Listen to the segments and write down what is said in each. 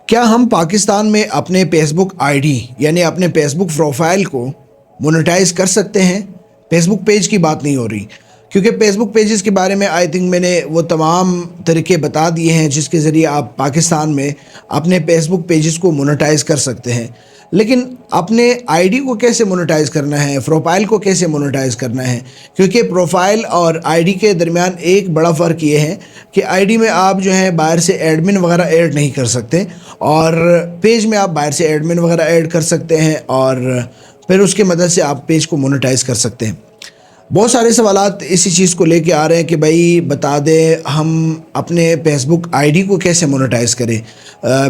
کیا ہم پاکستان میں اپنے فیس بک آئی ڈی یعنی اپنے فیس بک پروفائل کو مونیٹائز کر سکتے ہیں؟ فیس بک پیج کی بات نہیں ہو رہی، کیونکہ فیس بک پیجز کے بارے میں آئی تھنک میں نے وہ تمام طریقے بتا دیے ہیں جس کے ذریعے آپ پاکستان میں اپنے فیس بک پیجز کو مونیٹائز کر سکتے ہیں۔ لیکن اپنے آئی ڈی کو کیسے مونیٹائز کرنا ہے، پروفائل کو کیسے مونیٹائز کرنا ہے؟ کیونکہ پروفائل اور آئی ڈی کے درمیان ایک بڑا فرق یہ ہے کہ آئی ڈی میں آپ جو ہے باہر سے ایڈمن وغیرہ ایڈ نہیں کر سکتے، اور پیج میں آپ باہر سے ایڈمن وغیرہ ایڈ کر سکتے ہیں، اور پھر اس کے مدد سے آپ پیج کو مونیٹائز کر سکتے ہیں۔ بہت سارے سوالات اسی چیز کو لے کے آ رہے ہیں کہ بھائی بتا دیں ہم اپنے فیس بک آئی ڈی کو کیسے مونیٹائز کریں۔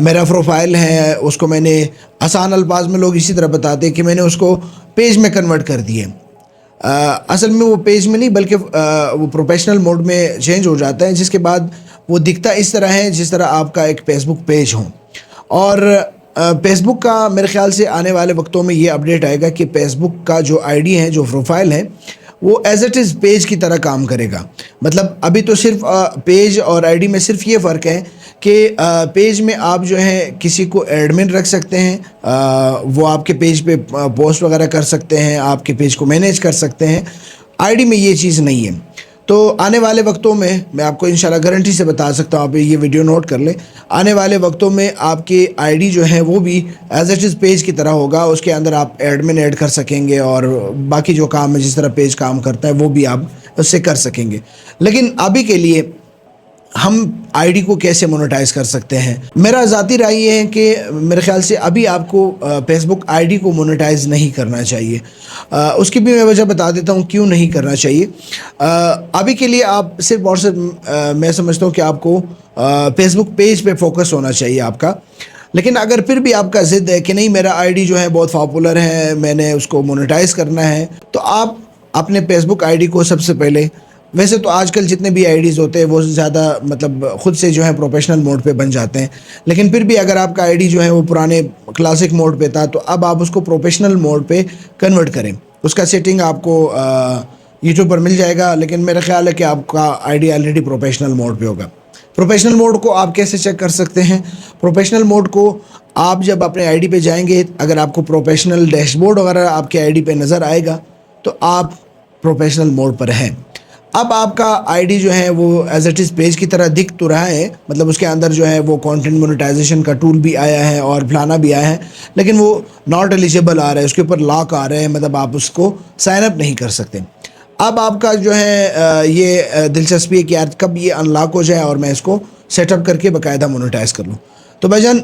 میرا پروفائل ہے، اس کو میں نے آسان الفاظ میں لوگ اسی طرح بتاتے ہیں کہ میں نے اس کو پیج میں کنورٹ کر دیے۔ اصل میں وہ پیج میں نہیں بلکہ وہ پروفیشنل موڈ میں چینج ہو جاتا ہے، جس کے بعد وہ دکھتا اس طرح ہے جس طرح آپ کا ایک فیس بک پیج ہو۔ اور فیس بک کا میرے خیال سے آنے والے وقتوں میں یہ اپڈیٹ آئے گا کہ فیس بک کا جو آئی ڈی ہے، جو پروفائل ہے، وہ ایز اٹ از پیج کی طرح کام کرے گا۔ مطلب ابھی تو صرف پیج اور آئی ڈی میں صرف یہ فرق ہے کہ پیج میں آپ جو ہے کسی کو ایڈمن رکھ سکتے ہیں، وہ آپ کے پیج پہ پوسٹ وغیرہ کر سکتے ہیں، آپ کے پیج کو مینیج کر سکتے ہیں۔ آئی ڈی میں یہ چیز نہیں ہے۔ تو آنے والے وقتوں میں آپ کو انشاءاللہ گارنٹی سے بتا سکتا ہوں، آپ یہ ویڈیو نوٹ کر لیں، آنے والے وقتوں میں آپ کی آئی ڈی جو ہے وہ بھی ایز اٹ از پیج کی طرح ہوگا۔ اس کے اندر آپ ایڈمن ایڈ کر سکیں گے، اور باقی جو کام ہے جس طرح پیج کام کرتا ہے وہ بھی آپ اس سے کر سکیں گے۔ لیکن ابھی کے لیے ہم آئی ڈی کو کیسے مونیٹائز کر سکتے ہیں؟ میرا ذاتی رائے یہ ہے کہ میرے خیال سے ابھی آپ کو فیس بک آئی ڈی کو مونیٹائز نہیں کرنا چاہیے۔ اس کی بھی میں وجہ بتا دیتا ہوں کیوں نہیں کرنا چاہیے۔ ابھی کے لیے آپ صرف اور صرف میں سمجھتا ہوں کہ آپ کو فیس بک پیج پہ فوکس ہونا چاہیے آپ کا۔ لیکن اگر پھر بھی آپ کا ضد ہے کہ نہیں میرا آئی ڈی جو ہے بہت پاپولر ہے، میں نے اس کو مونیٹائز کرنا ہے، تو آپ اپنے فیس بک آئی ڈی کو سب سے پہلے، ویسے تو آج کل جتنے بھی آئی ڈیز ہوتے ہیں وہ زیادہ مطلب خود سے جو ہے پروفیشنل موڈ پہ بن جاتے ہیں، لیکن پھر بھی اگر آپ کا آئی ڈی جو ہے وہ پرانے کلاسک موڈ پہ تھا تو اب آپ اس کو پروفیشنل موڈ پہ کنورٹ کریں۔ اس کا سیٹنگ آپ کو یوٹیوب پر مل جائے گا، لیکن میرا خیال ہے کہ آپ کا I D already professional mode پہ ہوگا۔ پروفیشنل موڈ کو آپ کیسے چیک کر سکتے ہیں؟ پروفیشنل موڈ کو آپ جب اپنے آئی ڈی پہ جائیں گے، اگر آپ کو پروفیشنل ڈیش بورڈ وغیرہ آپ کے آئی ڈی پہ نظر آئے گا تو آپ پروفیشنل موڈ پر ہیں۔ اب آپ کا آئی ڈی جو ہے وہ ایز اٹ از پیج کی طرح دکھ تو رہا ہے، مطلب اس کے اندر جو ہے وہ کانٹینٹ مونیٹائزیشن کا ٹول بھی آیا ہے اور فلانا بھی آیا ہے، لیکن وہ ناٹ ایلیجیبل آ رہا ہے، اس کے اوپر لاک آ رہا ہے، مطلب آپ اس کو سائن اپ نہیں کر سکتے۔ اب آپ کا جو ہے یہ دلچسپی ہے کہ یار کب یہ ان لاک ہو جائے اور میں اس کو سیٹ اپ کر کے باقاعدہ مونیٹائز کر لوں۔ تو بھائی جان،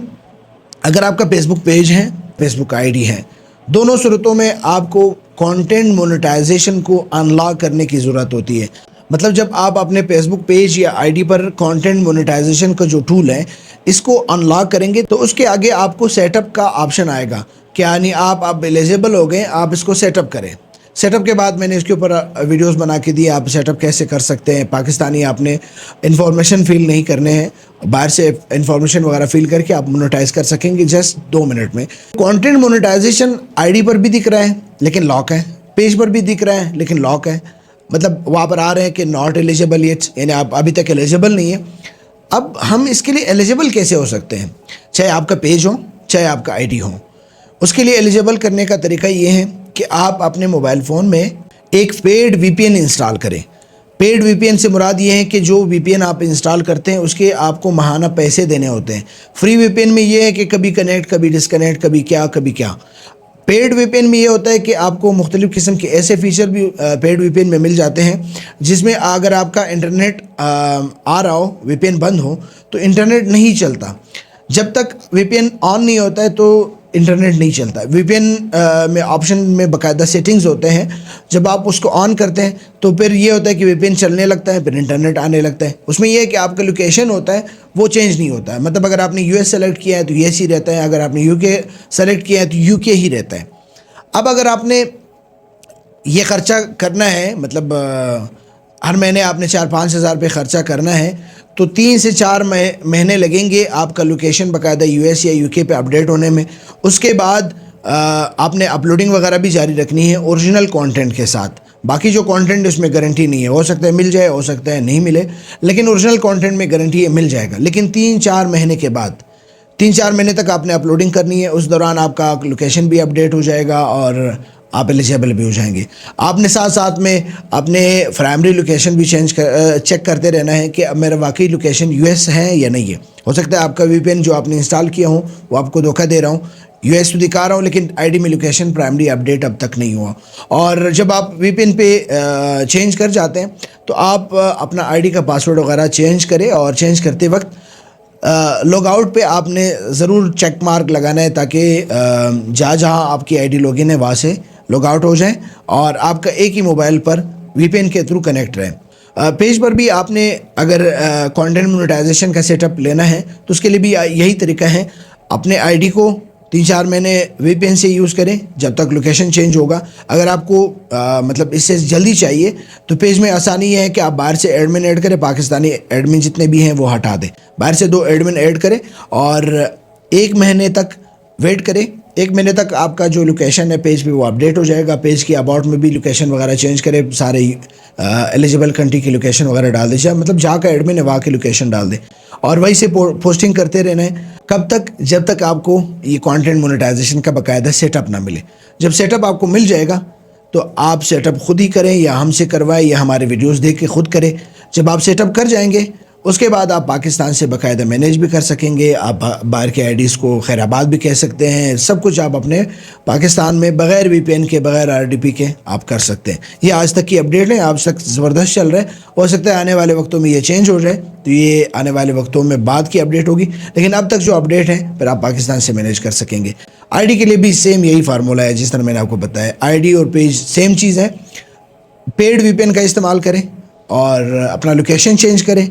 اگر آپ کا فیس بک پیج ہے، فیس بک آئی ڈی ہے، دونوں صورتوں میں آپ کو کانٹینٹ مونیٹائزیشن کو ان لاک کرنے کی ضرورت ہوتی ہے۔ مطلب جب آپ اپنے فیس بک پیج یا آئی ڈی پر کانٹینٹ مونیٹائزیشن کا جو ٹول ہے اس کو ان لاک کریں گے تو اس کے آگے آپ کو سیٹ اپ کا آپشن آئے گا کہ یعنی آپ اب ایلیجیبل ہو گئے، آپ اس کو سیٹ اپ کریں۔ سیٹ اپ کے بعد میں نے اس کے اوپر ویڈیوز بنا کے دی، آپ سیٹ اپ کیسے کر سکتے ہیں۔ پاکستانی آپ نے انفارمیشن فیل نہیں کرنے ہیں، باہر سے انفارمیشن وغیرہ فیل کر کے آپ مونیٹائز کر سکیں گے جسٹ 2 منٹ میں۔ کانٹینٹ مونیٹائزیشن آئی ڈی پر بھی دکھ رہا ہے لیکن لاک ہے، پیج پر بھی دکھ رہا ہے لیکن لاک ہے، مطلب وہاں پر آ رہے ہیں کہ ناٹ ایلیجیبل یٹ، یعنی آپ ابھی تک ایلیجیبل نہیں ہیں۔ اب ہم اس کے لیے ایلیجیبل کیسے ہو سکتے ہیں؟ چاہے آپ کا پیج ہو چاہے آپ کا آئی ڈی ہو، اس کے لیے ایلیجیبل کرنے کا طریقہ یہ ہے کہ آپ اپنے موبائل فون میں ایک پیڈ وی پی این انسٹال کریں۔ پیڈ وی پی این سے مراد یہ ہے کہ جو وی پی این آپ انسٹال کرتے ہیں اس کے آپ کو ماہانہ پیسے دینے ہوتے ہیں۔ فری وی پی این میں یہ ہے کہ کبھی کنیکٹ کبھی ڈسکنیکٹ، کبھی کیا کبھی کیا۔ پیڈ وی پی این میں یہ ہوتا ہے کہ آپ کو مختلف قسم کے ایسے فیچر بھی پیڈ وی پی این میں مل جاتے ہیں جس میں اگر آپ کا انٹرنیٹ آ رہا ہو، وی پی این بند ہو تو انٹرنیٹ نہیں چلتا۔ جب تک وی پی این آن نہیں ہوتا ہے تو انٹرنیٹ نہیں چلتا۔ وی پی این میں آپشن میں باقاعدہ سیٹنگز ہوتے ہیں، جب آپ اس کو آن کرتے ہیں تو پھر یہ ہوتا ہے کہ وی پی این چلنے لگتا ہے، پھر انٹرنیٹ آنے لگتا ہے۔ اس میں یہ ہے کہ آپ کا لوکیشن ہوتا ہے وہ چینج نہیں ہوتا ہے، مطلب اگر آپ نے یو ایس سلیکٹ کیا ہے تو یو ایس ہی رہتا ہے، اگر آپ نے یو کے سلیکٹ کیا ہے تو یو کے ہی رہتا ہے۔ اب اگر آپ نے یہ خرچہ کرنا ہے، مطلب ہر مہینے آپ نے 4-5 ہزار روپے خرچہ کرنا ہے تو 3 سے 4 مہینے لگیں گے آپ کا لوکیشن باقاعدہ یو ایس یا یو کے پہ اپڈیٹ ہونے میں۔ اس کے بعد آپ نے اپلوڈنگ وغیرہ بھی جاری رکھنی ہے اوریجنل کانٹینٹ کے ساتھ۔ باقی جو کانٹینٹ اس میں گارنٹی نہیں ہے، ہو سکتا ہے مل جائے، ہو سکتا ہے نہیں ملے، لیکن اوریجنل کانٹینٹ میں گارنٹی ہے مل جائے گا۔ لیکن 3-4 مہینے کے بعد 3-4 مہینے تک آپ نے اپلوڈنگ کرنی ہے. اس دوران آپ کا لوکیشن بھی اپڈیٹ ہو جائے گا اور آپ ایلیجیبل بھی ہو جائیں گے. آپ نے ساتھ ساتھ میں اپنے پرائمری لوکیشن بھی چیک کرتے رہنا ہے کہ اب میرا واقعی لوکیشن یو ایس ہے یا نہیں ہے. ہو سکتا ہے آپ کا وی پی این جو آپ نے انسٹال کیا ہوں وہ آپ کو دھوکہ دے رہا ہوں, یو ایس تو دکھا رہا ہوں لیکن آئی ڈی میں لوکیشن پرائمری اپڈیٹ اب تک نہیں ہوا. اور جب آپ وی پی این پہ چینج کر جاتے ہیں تو آپ اپنا آئی ڈی کا پاسورڈ وغیرہ چینج کریں, اور چینج کرتے وقت لوگ آؤٹ پہ آپ نے ضرور چیک مارک لگانا ہے تاکہ جہاں آپ کی آئی ڈی لاگ ان ہے وہاں سے لاگ آؤٹ ہو جائیں اور آپ کا ایک ہی موبائل پر وی پی این کے تھرو کنیکٹ رہے. پیج پر بھی آپ نے اگر کانٹینٹ مونیٹائزیشن کا سیٹ اپ لینا ہے تو اس کے لیے بھی یہی طریقہ ہے. اپنے آئی ڈی کو 3-4 مہینے وی پی این سے یوز کریں جب تک لوکیشن چینج ہوگا. اگر آپ کو مطلب اس سے جلدی چاہیے تو پیج میں آسانی یہ ہے کہ آپ باہر سے ایڈمن ایڈ کریں, پاکستانی ایڈمن جتنے بھی ہیں وہ ہٹا دیں, باہر سے 2 ایڈمن ایڈ کریں اور 1 مہینے تک ویٹ کریں. 1 مہینے تک آپ کا جو لوکیشن ہے پیج پہ وہ اپڈیٹ ہو جائے گا. پیج کی اباؤٹ میں بھی لوکیشن وغیرہ چینج کرے, سارے ایلیجیبل کنٹری کی لوکیشن وغیرہ ڈال دیں, مطلب جہاں کا ایڈمن ہے وہاں کی لوکیشن ڈال دیں اور وہیں سے پوسٹنگ کرتے رہنا ہے. کب تک؟ جب تک آپ کو یہ کانٹینٹ مونیٹائزیشن کا باقاعدہ سیٹ اپ نہ ملے. جب سیٹ اپ آپ کو مل جائے گا تو آپ سیٹ اپ خود ہی کریں یا ہم سے کروائیں یا ہمارے ویڈیوز دیکھ کے خود کریں. جب آپ سیٹ اپ کر جائیں گے اس کے بعد آپ پاکستان سے باقاعدہ مینیج بھی کر سکیں گے. آپ باہر کے آئی ڈیز کو خیر آباد بھی کہہ سکتے ہیں. سب کچھ آپ اپنے پاکستان میں بغیر وی پی این کے, بغیر آر ڈی پی کے آپ کر سکتے ہیں. یہ آج تک کی اپڈیٹ ہے, آج تک زبردست چل رہا ہے. ہو سکتا ہے آنے والے وقتوں میں یہ چینج ہو جائے تو یہ آنے والے وقتوں میں بعد کی اپڈیٹ ہوگی, لیکن اب تک جو اپڈیٹ ہے پھر آپ پاکستان سے مینیج کر سکیں گے. آئی ڈی کے لیے بھی سیم یہی فارمولہ ہے جس طرح میں نے آپ کو بتایا. آئی ڈی اور پیج سیم چیز ہے. پیڈ وی پی این کا استعمال کریں اور اپنا لوکیشن چینج کریں.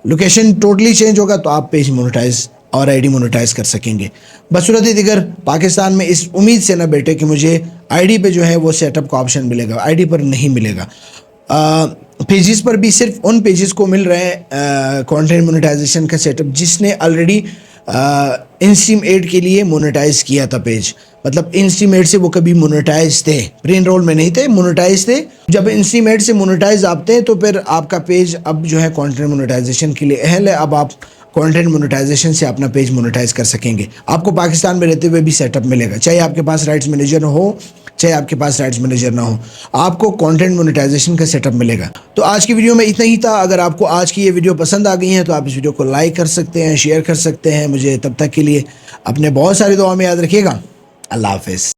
لوکیشن ٹوٹلی چینج ہوگا تو آپ پیج مونیٹائز اور آئی ڈی مونیٹائز کر سکیں گے. بصورت دیگر پاکستان میں اس امید سے نہ بیٹھے کہ مجھے آئی ڈی پہ جو ہے وہ سیٹ اپ کا آپشن ملے گا, آئی ڈی پر نہیں ملے گا. پیجز پر بھی صرف ان پیجز کو مل رہے ہیں کانٹینٹ مونیٹائزیشن کا سیٹ اپ جس نے آلریڈی انسٹریم ایڈ کے لیے مونیٹائز کیا تھا پیج. مطلب انسٹریم ایڈ سے وہ کبھی مونیٹائز تھے, پری انرول میں نہیں تھے, مونیٹائز تھے. جب انسٹریم ایڈ سے مونیٹائز آپ تھے تو پھر آپ کا پیج اب جو ہے کانٹینٹ مونیٹائزیشن کے لیے اہل ہے. اب آپ کانٹینٹ مونیٹائزیشن سے اپنا پیج مونیٹائز کر سکیں گے. آپ کو پاکستان میں رہتے ہوئے بھی سیٹ اپ ملے گا, چاہے آپ کے پاس رائٹس مینیجر ہو چاہے آپ کے پاس رائٹس مینیجر نہ ہو, آپ کو کانٹینٹ مونیٹائزیشن کا سیٹ اپ ملے گا. تو آج کی ویڈیو میں اتنا ہی تھا. اگر آپ کو آج کی یہ ویڈیو پسند آ گئی ہے تو آپ اس ویڈیو کو لائک کر سکتے ہیں, شیئر کر سکتے ہیں. مجھے تب تک کے لیے اپنے بہت ساری دعاؤں میں یاد رکھیے گا. اللہ حافظ.